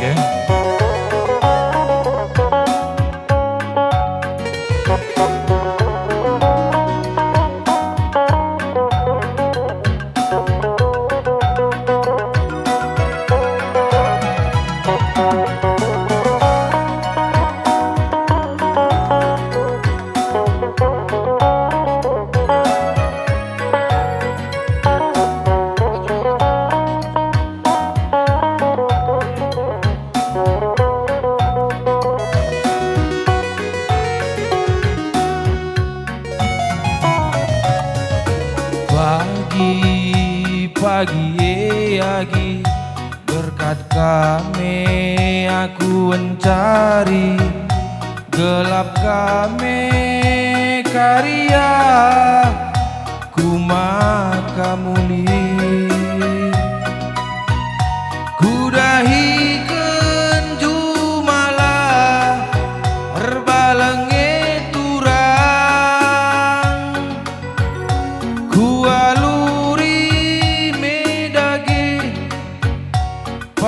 Oke. Pagi berkat kami aku mencari, gelap kami karya ku maka muli kudahi kenjumalah berbalenge turang ku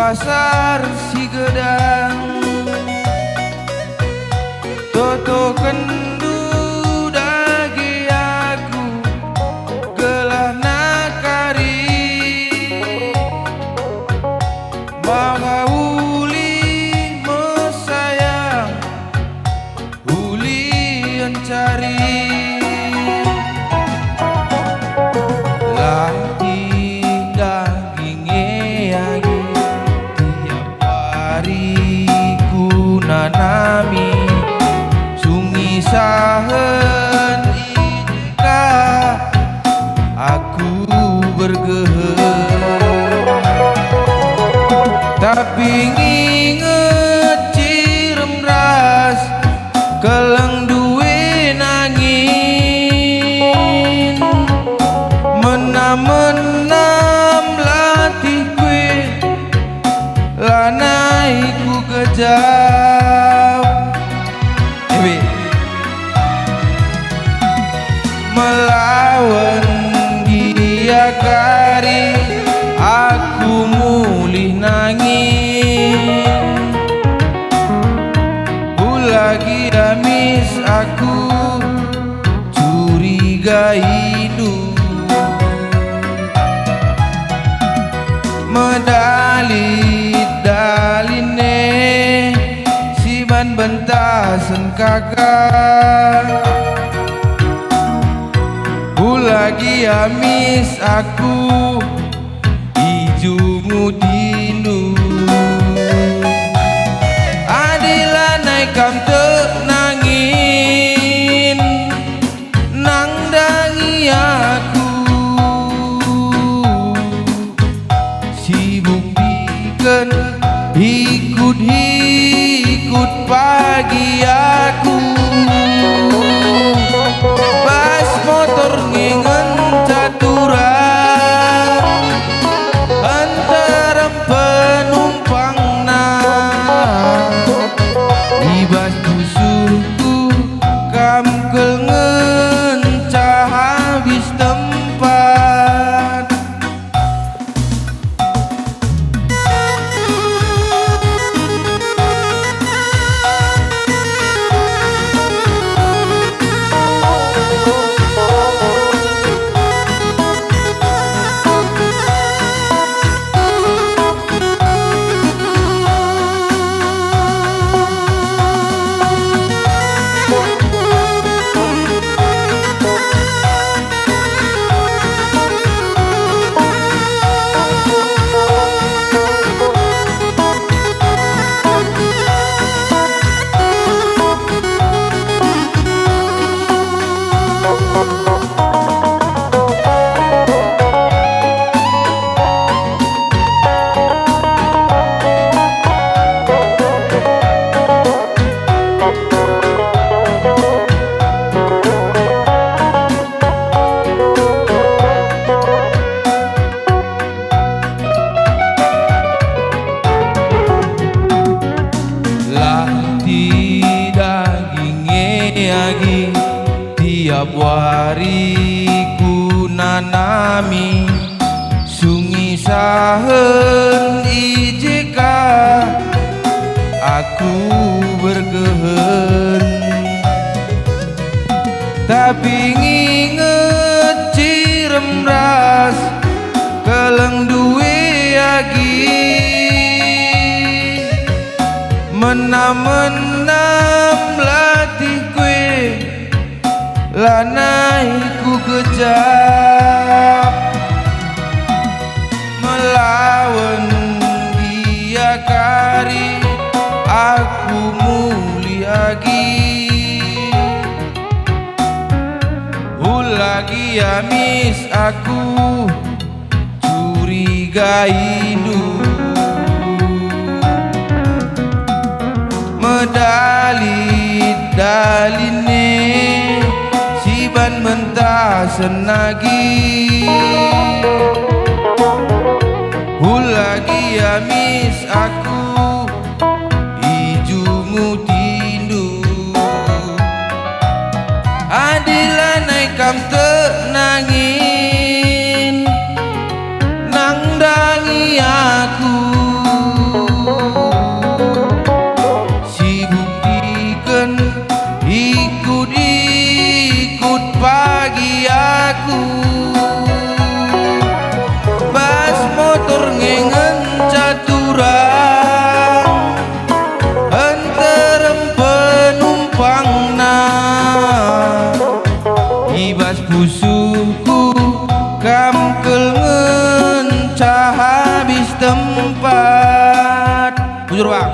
pasar si gedang toto kendu dagi aku gelah nakari maka uli mesayang uli encari nami sungi sahen ika aku bergeher tapi nginget cirem ras keleng duwe nangin menam-menam latih kue lanai ku kejar melawan dia kari aku mulih nangis lagi amis aku curiga hidup medali daline siman bentasen kakak lagi amis aku ijumu dinu adilah naik kam nangin nang dangi aku sibuk bikin ikut pagi aku pas motor ngingen caturan antara penumpang ibas busuku kam ngencah habis tempat tiap hari ku nanami sungi sahen ijeka aku berkehen, tapi nginget cirem ras keleng duwe agi, menam-menam latih kue lanai ku kejap, melawan dia kari aku muliagi, lagi amis aku curiga hidup, medali daline siban mentah senagi, lagi amis aku ijumu tindu, adilanai kam tenangin nang dangi aku, si buktikan ikut-ikut pagi aku, bas motor ngengen caturang enterem penumpangna, ibas pusuku kam kelengen cah habis tempat. Bujur bang.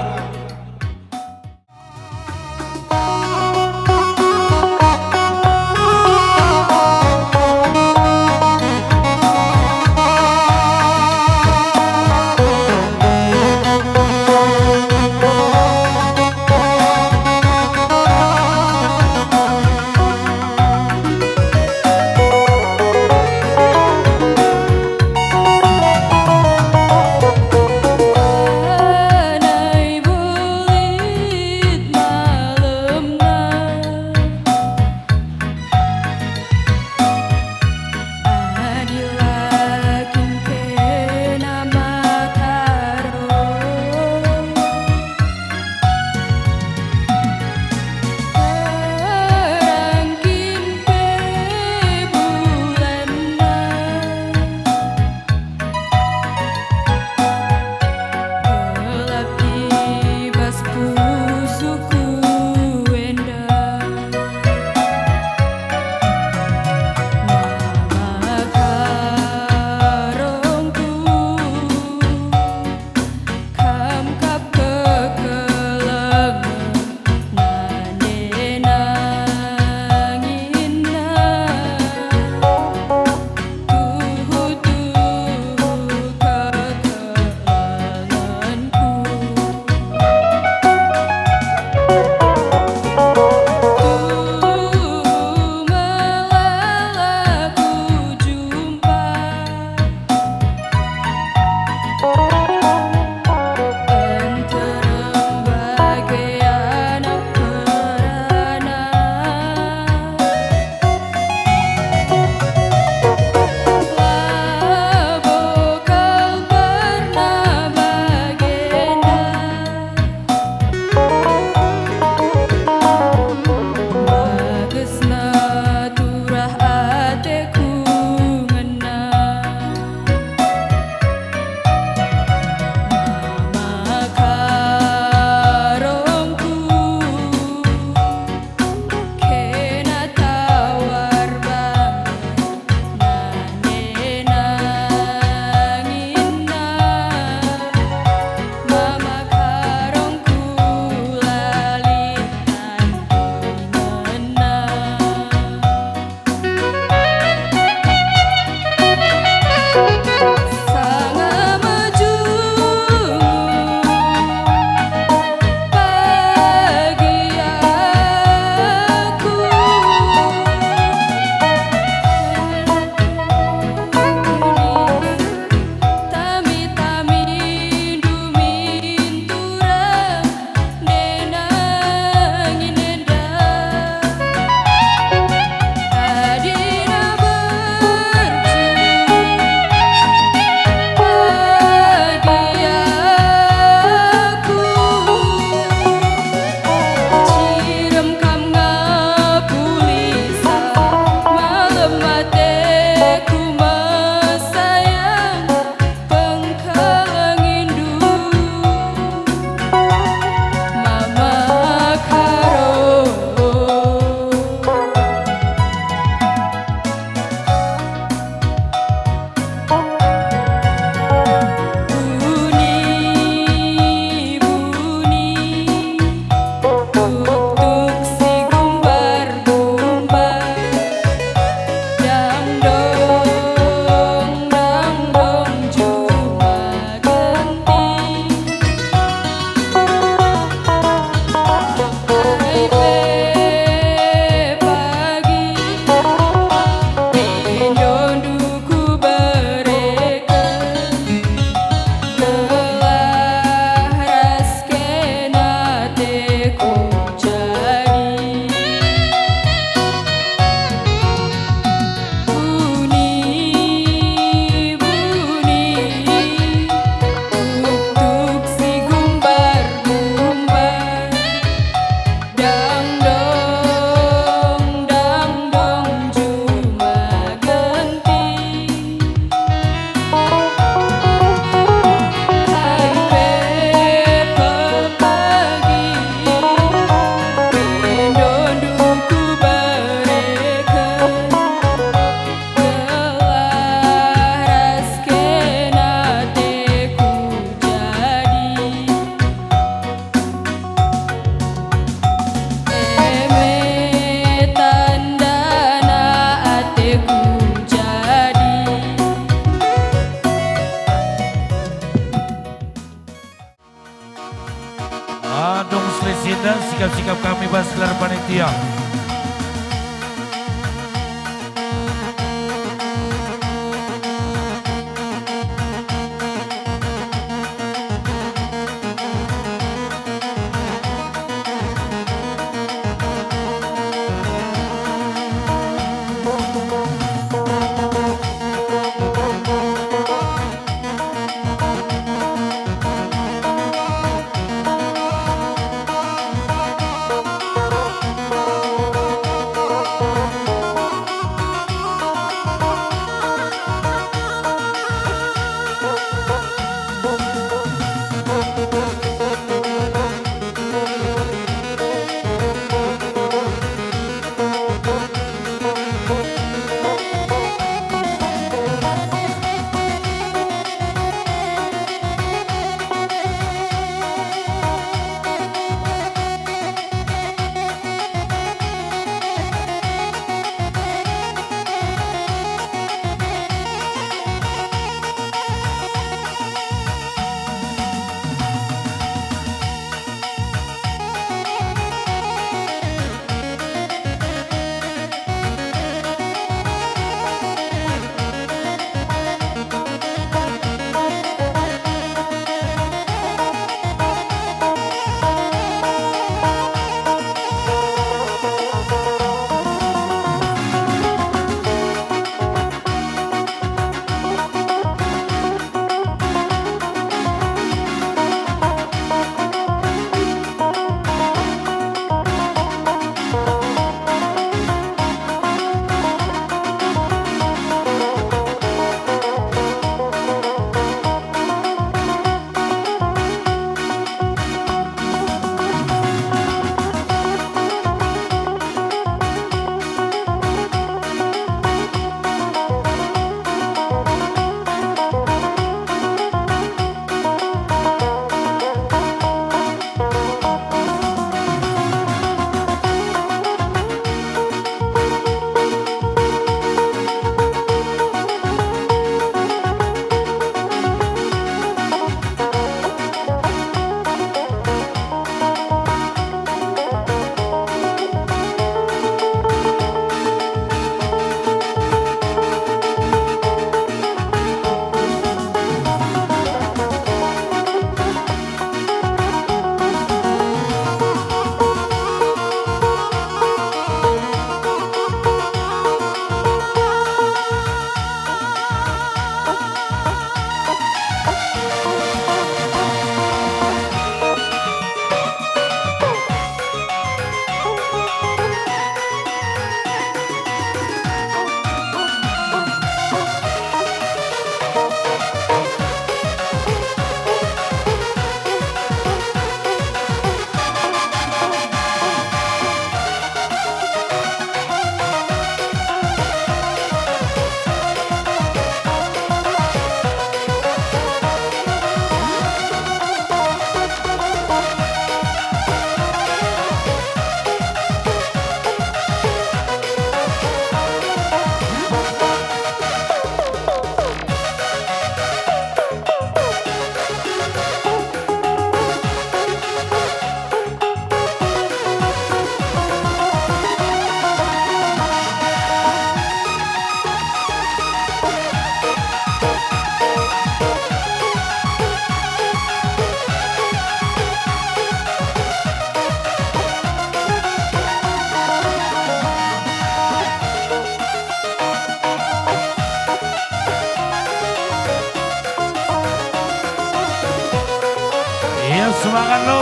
semangat lo.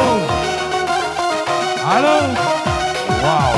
Halo. Wow.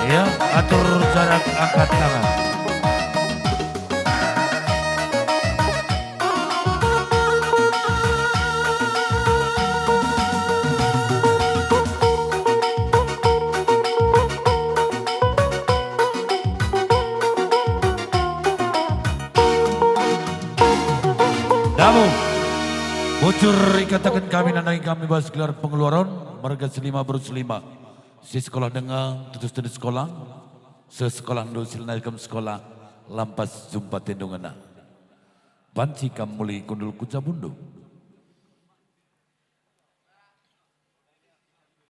Ya, atur jarak angkat tangan. Namun, bocor ikatakan kami nanai kami bahas gelar pengeluaran marga selima beruslima. Si sekolah dengar, tutus di sekolah, sekolah dulu silnaikam sekolah, lampas jumpa tendungan. Banci kamuli kundul kucabundu.